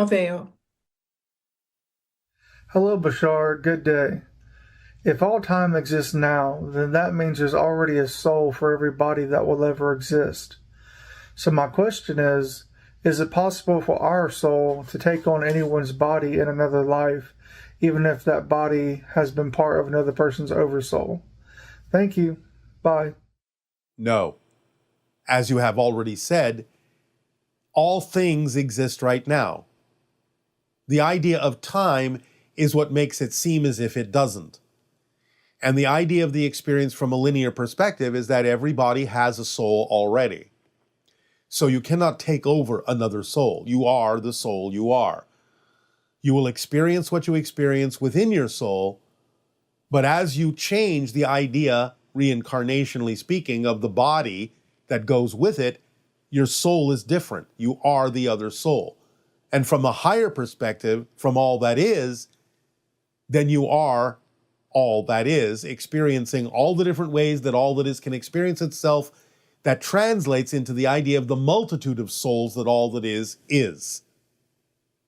avail. Hello, Bashar. Good day. If all time exists now, then that means there's already a soul for every body that will ever exist. So my question is it possible for our soul to take on anyone's body in another life, even if that body has been part of another person's oversoul? Thank you. Bye. No. As you have already said, all things exist right now. The idea of time is what makes it seem as if it doesn't. And the idea of the experience from a linear perspective is that everybody has a soul already. So you cannot take over another soul. You are the soul you are. You will experience what you experience within your soul, but as you change the idea, reincarnationally speaking, of the body that goes with it, your soul is different. You are the other soul. And from a higher perspective, from all that is, then you are all that is, experiencing all the different ways that all that is can experience itself. That translates into the idea of the multitude of souls that all that is is.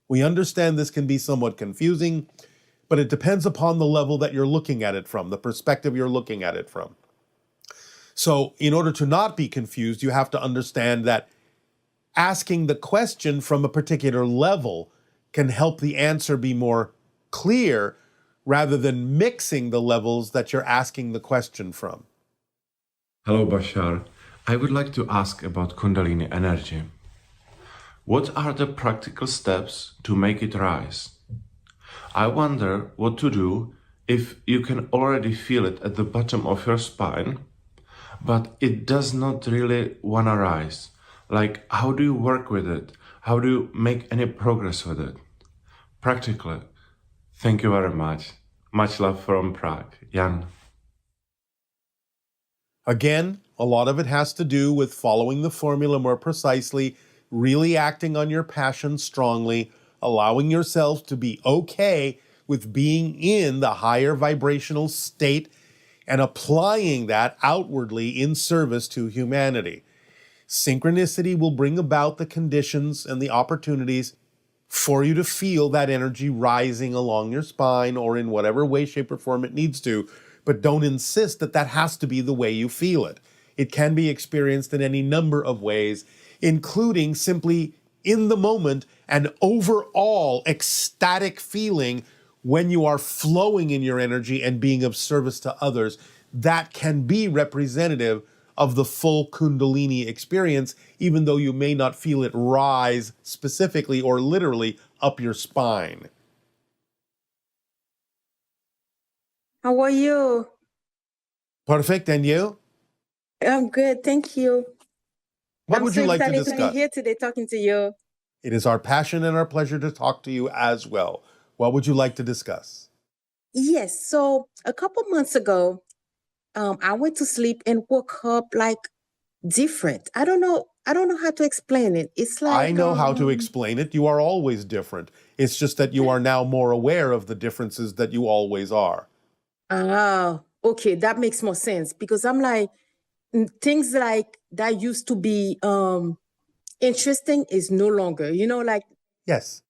We understand this can be somewhat confusing, but it depends upon the level that you're looking at it from, the perspective you're looking at it from. So in order to not be confused, you have to understand that asking the question from a particular level can help the answer be more clear rather than mixing the levels that you're asking the question from. Hello, Bashar. I would like to ask about Kundalini energy. What are the practical steps to make it rise? I wonder what to do if you can already feel it at the bottom of your spine, but it does not really want to rise. Like, how do you work with it? How do you make any progress with it? Practically. Thank you very much. Much love from Prague. Jan. Again, a lot of it has to do with following the formula more precisely, really acting on your passion strongly, allowing yourself to be okay with being in the higher vibrational state and applying that outwardly in service to humanity. Synchronicity will bring about the conditions and the opportunities for you to feel that energy rising along your spine or in whatever way, shape, or form it needs to, but don't insist that that has to be the way you feel it. It can be experienced in any number of ways, including simply in the moment an overall ecstatic feeling when you are flowing in your energy and being of service to others. That can be representative of the full Kundalini experience, even though you may not feel it rise specifically or literally up your spine. How are you? Perfect, and you? I'm good, thank you. What I'm would so you like to excited to be discuss? here today talking to you. It is our passion and our pleasure to talk to you as well. What would you like to discuss? Yes, so a couple months ago, I went to sleep and woke up like different. I don't know how to explain it. It's like I know how to explain it. You are always different. It's just that you are now more aware of the differences that you always are. Oh, okay, that makes more sense because I'm like things like that used to be interesting is no longer, like Yes.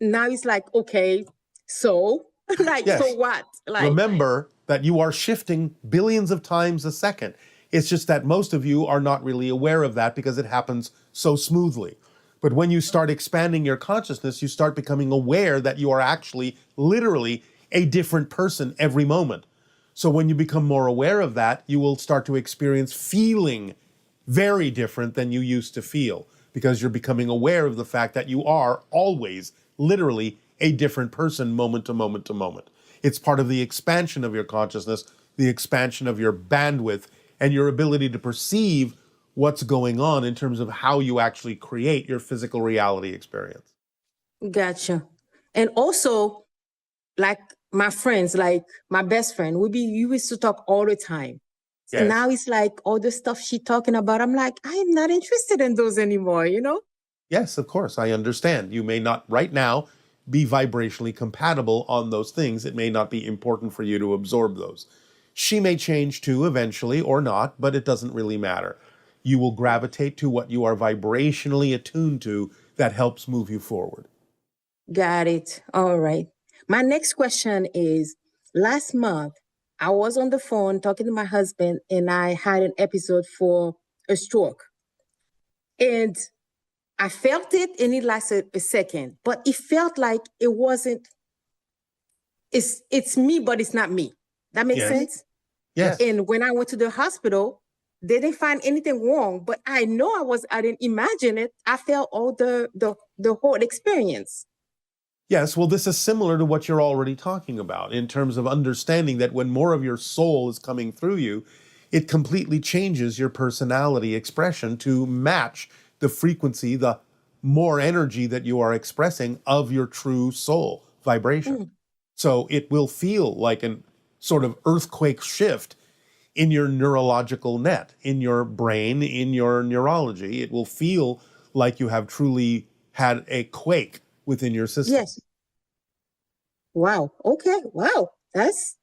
now it's like, okay, so like Yes. so what? Like Remember that you are shifting billions of times a second. It's just that most of you are not really aware of that because it happens so smoothly. But when you start expanding your consciousness, you start becoming aware that you are actually literally a different person every moment. So when you become more aware of that, you will start to experience feeling very different than you used to feel because you're becoming aware of the fact that you are always literally a different person moment to moment to moment. It's part of the expansion of your consciousness, the expansion of your bandwidth, and your ability to perceive what's going on in terms of how you actually create your physical reality experience. Gotcha. And also, like my friends, like my best friend, we used to talk all the time. Yes. And now it's like all the stuff she talking about. I'm like, I am not interested in those anymore, Yes, of course, I understand. You may not right now be vibrationally compatible on those things. It may not be important for you to absorb those. She may change too eventually or not, but it doesn't really matter. You will gravitate to what you are vibrationally attuned to that helps move you forward. Got it. All right. My next question is, last month, I was on the phone talking to my husband and I had an episode for a stroke. And I felt it and it lasted a second, but it felt like it wasn't, it's me, but it's not me. That makes sense? Yes. And when I went to the hospital, they didn't find anything wrong, but I know I didn't imagine it. I felt all the whole experience. Yes, well, this is similar to what you're already talking about in terms of understanding that when more of your soul is coming through you, it completely changes your personality expression to match the frequency, the more energy that you are expressing of your true soul vibration. So it will feel like a sort of earthquake shift in your neurological net, in your brain, in your neurology. It will feel like you have truly had a quake within your system. Yes. Wow. Okay. Wow. That's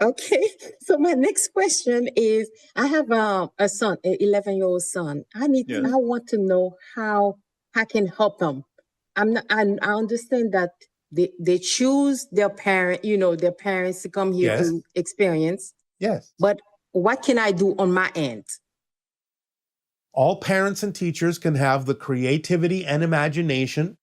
okay. So my next question is, I have a son, an 11-year-old son. I want to know how I can help them. I understand that they choose their their parents to come here to experience. Yes. But what can I do on my end? All parents and teachers can have the creativity and imagination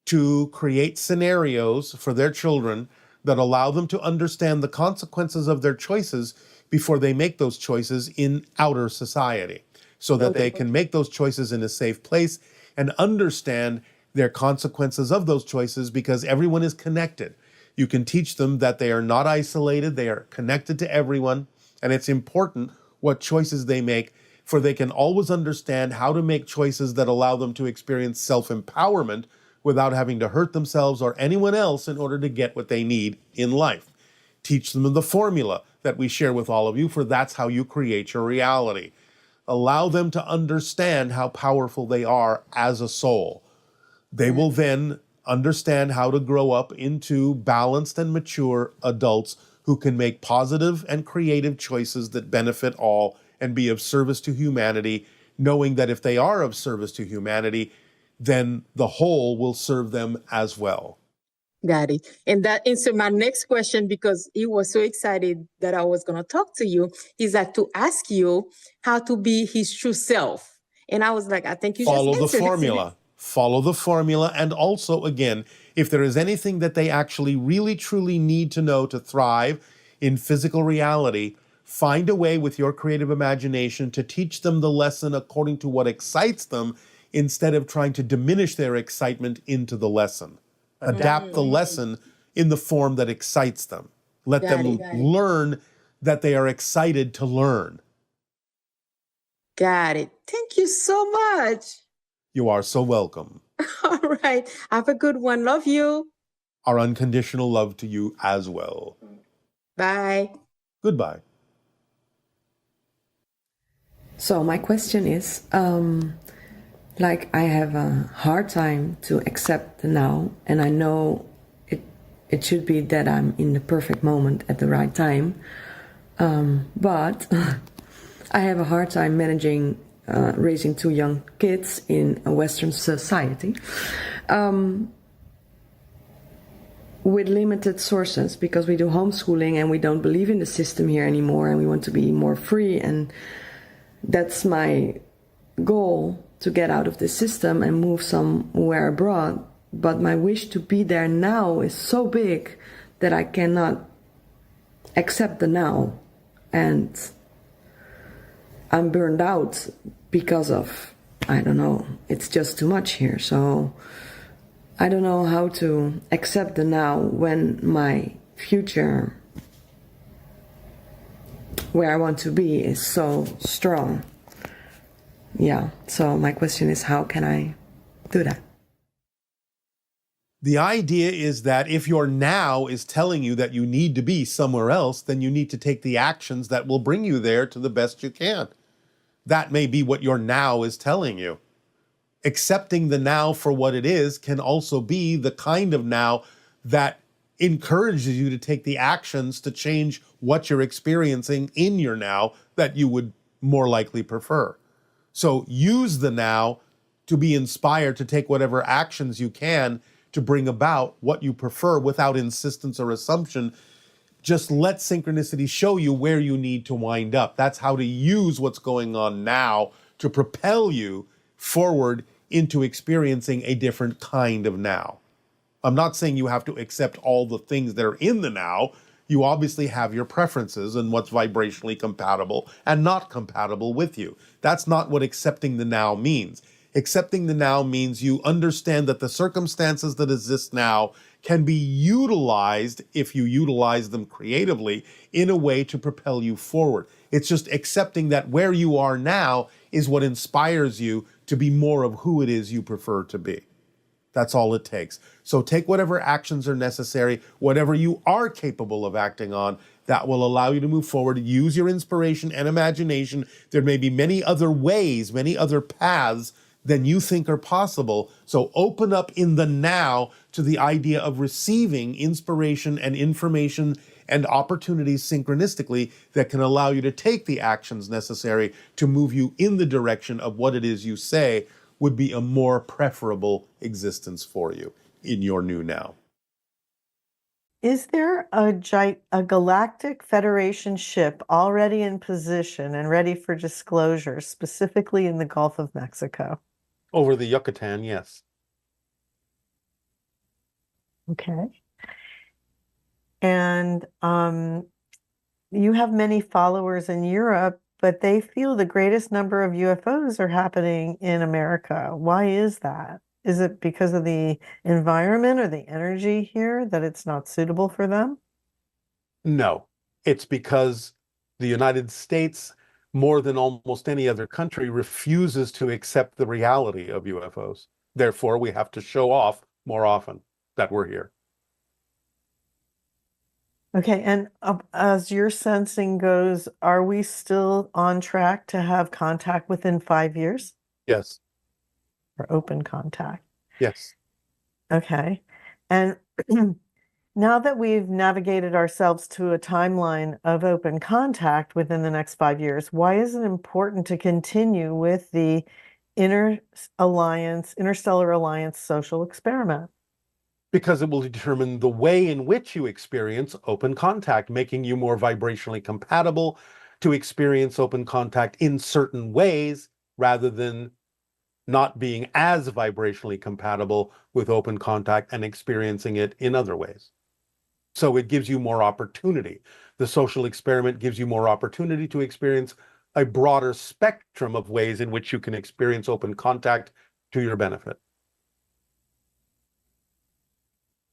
to create scenarios for their children that allow them to understand the consequences of their choices before they make those choices in outer society, so that they can make those choices in a safe place and understand their consequences of those choices, because everyone is connected. You can teach them that they are not isolated, they are connected to everyone, and it's important what choices they make, for they can always understand how to make choices that allow them to experience self-empowerment without having to hurt themselves or anyone else in order to get what they need in life. Teach them the formula that we share with all of you, for that's how you create your reality. Allow them to understand how powerful they are as a soul. They will then understand how to grow up into balanced and mature adults who can make positive and creative choices that benefit all and be of service to humanity, knowing that if they are of service to humanity, then the whole will serve them as well. Got it. And that answered my next question, because he was so excited that I was going to talk to you. He's like, to ask you how to be his true self. And I was like, I think you follow just the formula. Follow the formula. And also, again, if there is anything that they actually really, truly need to know to thrive in physical reality, find a way with your creative imagination to teach them the lesson according to what excites them, instead of trying to diminish their excitement into the lesson. Adapt the lesson in the form that excites them. Let them learn that they are excited to learn. Got it. Thank you so much. You are so welcome. All right. Have a good one. Love you. Our unconditional love to you as well. Bye. Goodbye. So my question is, I have a hard time to accept the now, and I know it should be that I'm in the perfect moment at the right time, but I have a hard time managing raising two young kids in a Western society with limited sources, because we do homeschooling and we don't believe in the system here anymore, and we want to be more free, and that's my goal, to get out of this system and move somewhere abroad. But my wish to be there now is so big that I cannot accept the now, and I'm burned out because of, I don't know, it's just too much here. So I don't know how to accept the now when my future, where I want to be, is so strong. Yeah, so my question is, how can I do that? The idea is that if your now is telling you that you need to be somewhere else, then you need to take the actions that will bring you there to the best you can. That may be what your now is telling you. Accepting the now for what it is can also be the kind of now that encourages you to take the actions to change what you're experiencing in your now that you would more likely prefer. So use the now to be inspired to take whatever actions you can to bring about what you prefer without insistence or assumption. Just let synchronicity show you where you need to wind up. That's how to use what's going on now to propel you forward into experiencing a different kind of now. I'm not saying you have to accept all the things that are in the now. You obviously have your preferences and what's vibrationally compatible and not compatible with you. That's not what accepting the now means. Accepting the now means you understand that the circumstances that exist now can be utilized, if you utilize them creatively, in a way to propel you forward. It's just accepting that where you are now is what inspires you to be more of who it is you prefer to be. That's all it takes. So take whatever actions are necessary, whatever you are capable of acting on, that will allow you to move forward. Use your inspiration and imagination. There may be many other ways, many other paths than you think are possible. So open up in the now to the idea of receiving inspiration and information and opportunities synchronistically that can allow you to take the actions necessary to move you in the direction of what it is you say would be a more preferable existence for you in your new now. Is there a galactic Federation ship already in position and ready for disclosure, specifically in the Gulf of Mexico? Over the Yucatan, yes. Okay. And you have many followers in Europe, but they feel the greatest number of UFOs are happening in America. Why is that? Is it because of the environment or the energy here that it's not suitable for them? No, it's because the United States, more than almost any other country, refuses to accept the reality of UFOs. Therefore, we have to show off more often that we're here. Okay, and as your sensing goes, are we still on track to have contact within 5 years? Yes. Or open contact? Yes. Okay. And now that we've navigated ourselves to a timeline of open contact within the next 5 years, why is it important to continue with the Interstellar Alliance social experiment? Because it will determine the way in which you experience open contact, making you more vibrationally compatible to experience open contact in certain ways rather than not being as vibrationally compatible with open contact and experiencing it in other ways. So it gives you more opportunity. The social experiment gives you more opportunity to experience a broader spectrum of ways in which you can experience open contact to your benefit.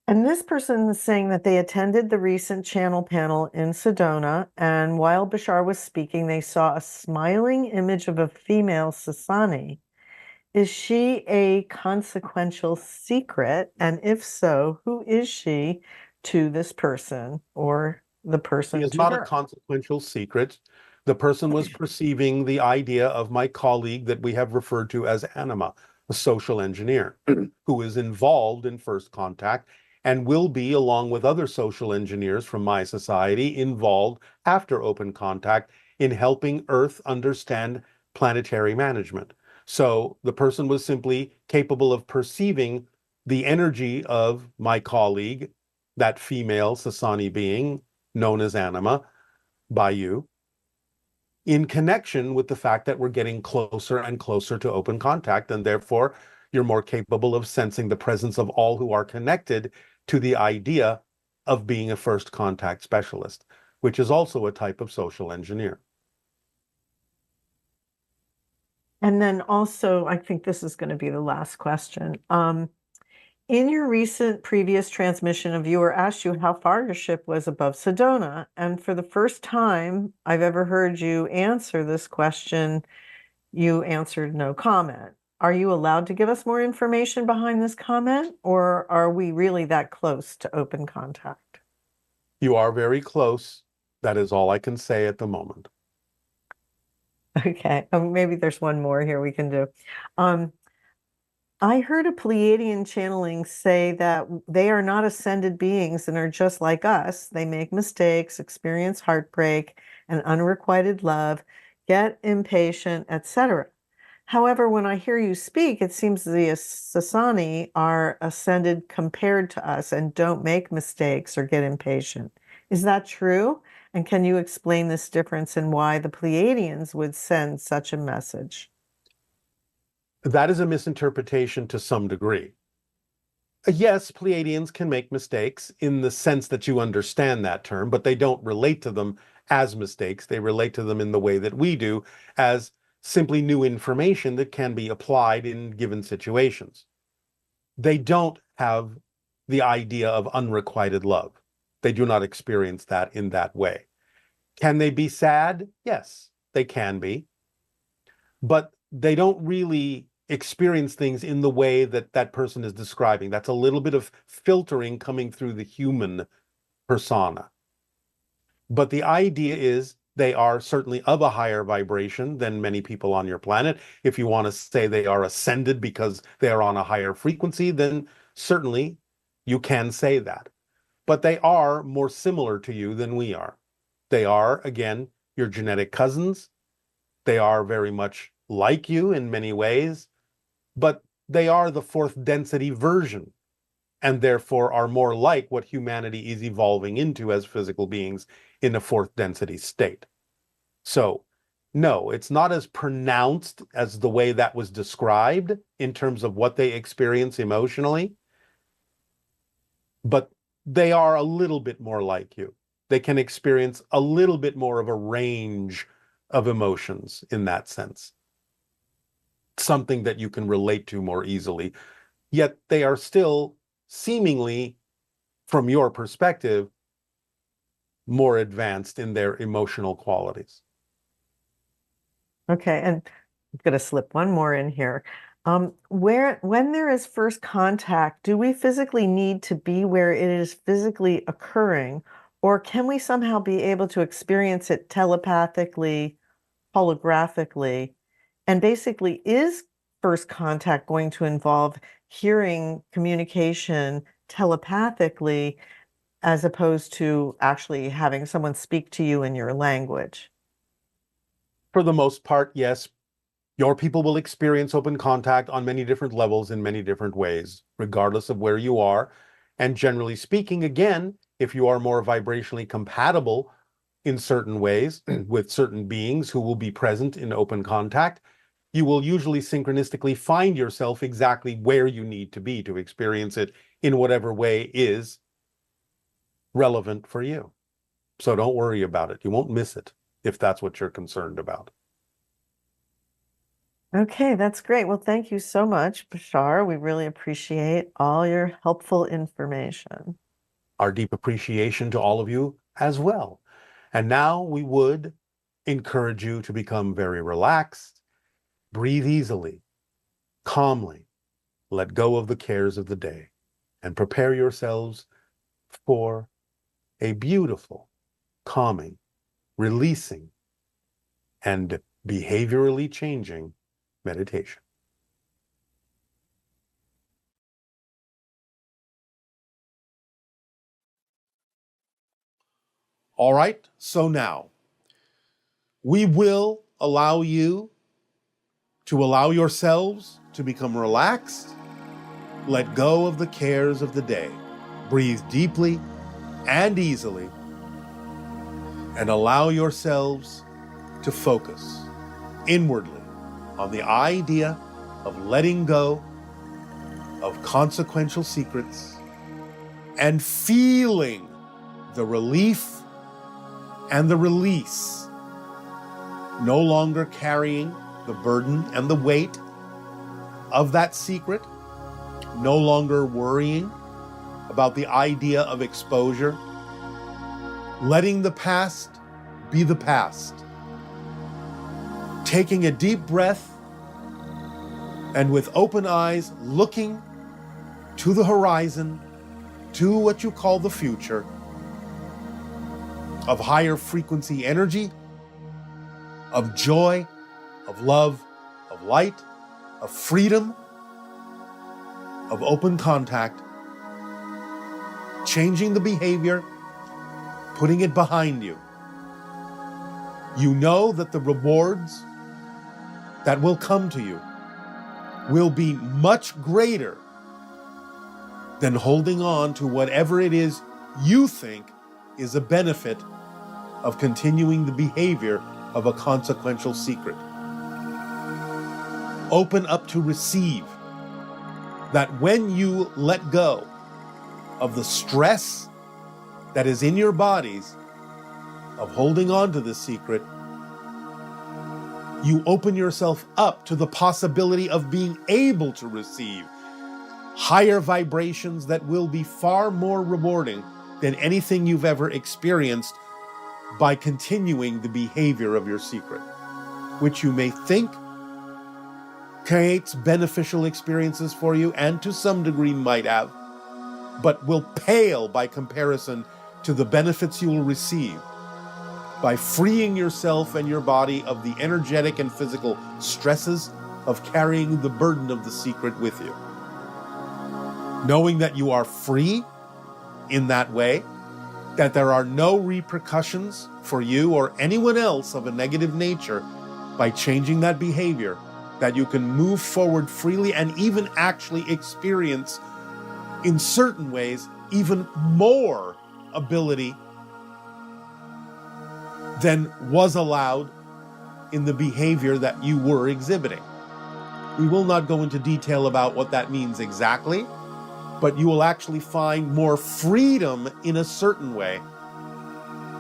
And this person is saying that they attended the recent channel panel in Sedona, and while Bashar was speaking, they saw a smiling image of a female Cissani. Is she a consequential secret? And if so, who is she to this person or the person to her? She is not a consequential secret. The person was perceiving the idea of my colleague that we have referred to as Anima, a social engineer, who is involved in first contact and will be, along with other social engineers from my society, involved after open contact in helping Earth understand planetary management. So the person was simply capable of perceiving the energy of my colleague, that female Cissani being known as Anima by you, in connection with the fact that we're getting closer and closer to open contact, and therefore you're more capable of sensing the presence of all who are connected to the idea of being a first contact specialist, which is also a type of social engineer. And then also, I think this is going to be the last question. In your recent previous transmission, a viewer asked you how far your ship was above Sedona. And for the first time I've ever heard you answer this question, you answered no comment. Are you allowed to give us more information behind this comment, or are we really that close to open contact? You are very close. That is all I can say at the moment. Okay, maybe there's one more here we can do. I heard a Pleiadian channeling say that they are not ascended beings and are just like us. They make mistakes, experience heartbreak and unrequited love, get impatient, etc. However, when I hear you speak, it seems the Cissani are ascended compared to us and don't make mistakes or get impatient. Is that true? And can you explain this difference and why the Pleiadians would send such a message? That is a misinterpretation to some degree. Yes, Pleiadians can make mistakes in the sense that you understand that term, but they don't relate to them as mistakes. They relate to them in the way that we do, as simply new information that can be applied in given situations. They don't have the idea of unrequited love. They do not experience that in that way. Can they be sad? Yes, they can be. But they don't really experience things in the way that that person is describing. That's a little bit of filtering coming through the human persona. But the idea is they are certainly of a higher vibration than many people on your planet. If you want to say they are ascended because they are on a higher frequency, then certainly you can say that. But they are more similar to you than we are. They are, again, your genetic cousins. They are very much like you in many ways, but they are the fourth density version, and therefore are more like what humanity is evolving into as physical beings in a fourth density state. So, no, it's not as pronounced as the way that was described in terms of what they experience emotionally, but they are a little bit more like you. They can experience a little bit more of a range of emotions in that sense. Something that you can relate to more easily. Yet they are still seemingly, from your perspective, more advanced in their emotional qualities. Okay, and I'm going to slip one more in here. When there is first contact, do we physically need to be where it is physically occurring, or can we somehow be able to experience it telepathically, holographically? And basically, is first contact going to involve hearing communication telepathically as opposed to actually having someone speak to you in your language? For the most part, yes. Your people will experience open contact on many different levels in many different ways, regardless of where you are. And generally speaking, again, if you are more vibrationally compatible in certain ways with certain beings who will be present in open contact, you will usually synchronistically find yourself exactly where you need to be to experience it in whatever way is relevant for you. So don't worry about it. You won't miss it if that's what you're concerned about. Okay, that's great. Well, thank you so much, Bashar. We really appreciate all your helpful information. Our deep appreciation to all of you as well. And now we would encourage you to become very relaxed, breathe easily, calmly, let go of the cares of the day, and prepare yourselves for a beautiful, calming, releasing, and behaviorally changing meditation. All right, so now we will allow you to allow yourselves to become relaxed, let go of the cares of the day, breathe deeply and easily, and allow yourselves to focus inwardly on the idea of letting go of consequential secrets and feeling the relief and the release, no longer carrying the burden and the weight of that secret, no longer worrying about the idea of exposure, letting the past be the past, taking a deep breath and with open eyes looking to the horizon, to what you call the future, of higher frequency energy, of joy, of love, of light, of freedom, of open contact, changing the behavior, putting it behind you. You know that the rewards that will come to you will be much greater than holding on to whatever it is you think is a benefit of continuing the behavior of a consequential secret. Open up to receive that when you let go of the stress that is in your bodies of holding on to this secret, you open yourself up to the possibility of being able to receive higher vibrations that will be far more rewarding than anything you've ever experienced by continuing the behavior of your secret, which you may think creates beneficial experiences for you, and to some degree might have, but will pale by comparison to the benefits you will receive by freeing yourself and your body of the energetic and physical stresses of carrying the burden of the secret with you. Knowing that you are free in that way, that there are no repercussions for you or anyone else of a negative nature by changing that behavior, that you can move forward freely and even actually experience, in certain ways, even more ability than was allowed in the behavior that you were exhibiting. We will not go into detail about what that means exactly, but you will actually find more freedom in a certain way,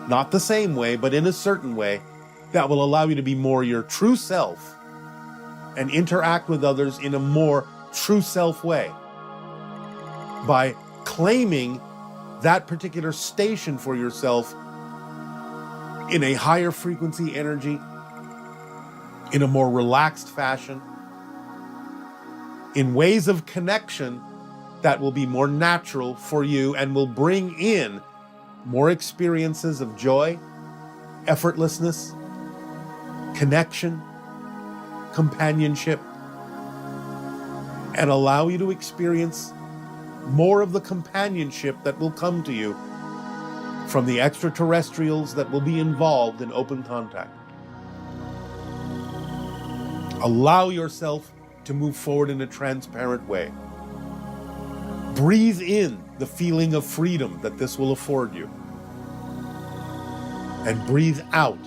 not the same way, but in a certain way that will allow you to be more your true self and interact with others in a more true self way by claiming that particular station for yourself in a higher frequency energy, in a more relaxed fashion, in ways of connection that will be more natural for you and will bring in more experiences of joy, effortlessness, connection, companionship, and allow you to experience more of the companionship that will come to you from the extraterrestrials that will be involved in open contact. Allow yourself to move forward in a transparent way. Breathe in the feeling of freedom that this will afford you. And breathe out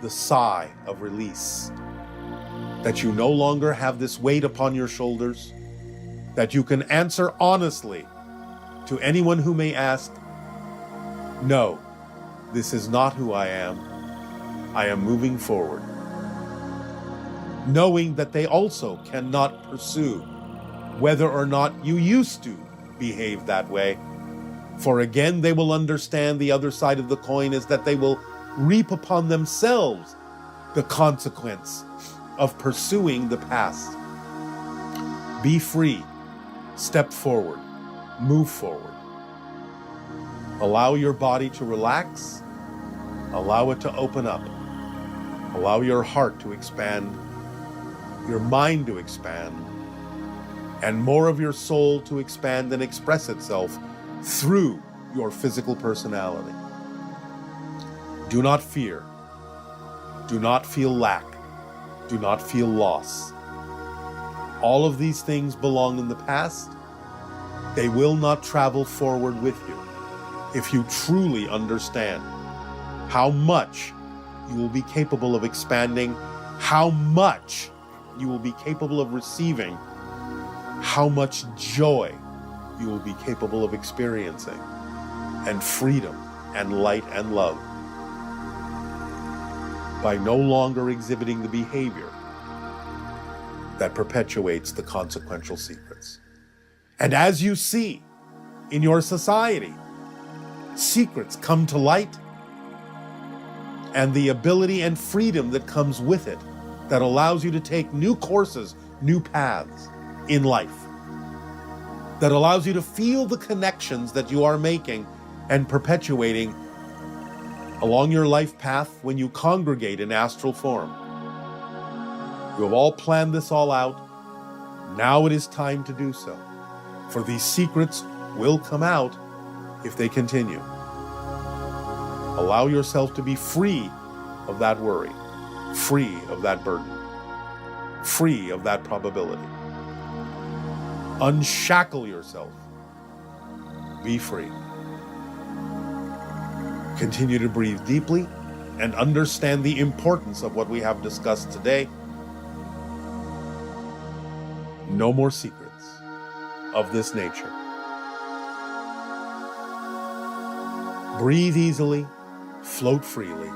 the sigh of release. That you no longer have this weight upon your shoulders. That you can answer honestly to anyone who may ask, "No, this is not who I am. I am moving forward." Knowing that they also cannot pursue whether or not you used to behave that way. For again, they will understand the other side of the coin is that they will reap upon themselves the consequence of pursuing the past. Be free. Step forward. Move forward. Allow your body to relax. Allow it to open up. Allow your heart to expand, your mind to expand, and more of your soul to expand and express itself through your physical personality. Do not fear. Do not feel lack. Do not feel loss. All of these things belong in the past. They will not travel forward with you if you truly understand how much you will be capable of expanding, how much you will be capable of receiving, how much joy you will be capable of experiencing, and freedom and light and love by no longer exhibiting the behavior that perpetuates the consequential secrets. And as you see in your society, secrets come to light, and the ability and freedom that comes with it that allows you to take new courses, new paths in life, that allows you to feel the connections that you are making and perpetuating along your life path when you congregate in astral form. You have all planned this all out. Now it is time to do so, for these secrets will come out if they continue. Allow yourself to be free of that worry, free of that burden. free of that probability. Unshackle yourself. Be free. Continue to breathe deeply and understand the importance of what we have discussed today. No more secrets of this nature. Breathe easily, float freely.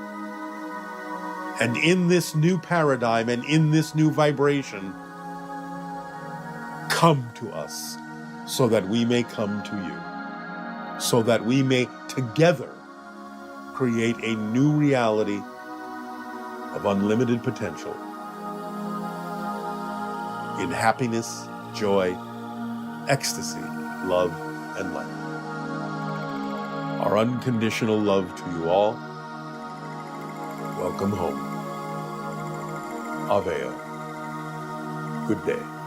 And in this new paradigm and in this new vibration, come to us so that we may come to you, so that we may together create a new reality of unlimited potential in happiness, joy, ecstasy, love, and light. Our unconditional love to you all. Welcome home. Avea. Good day.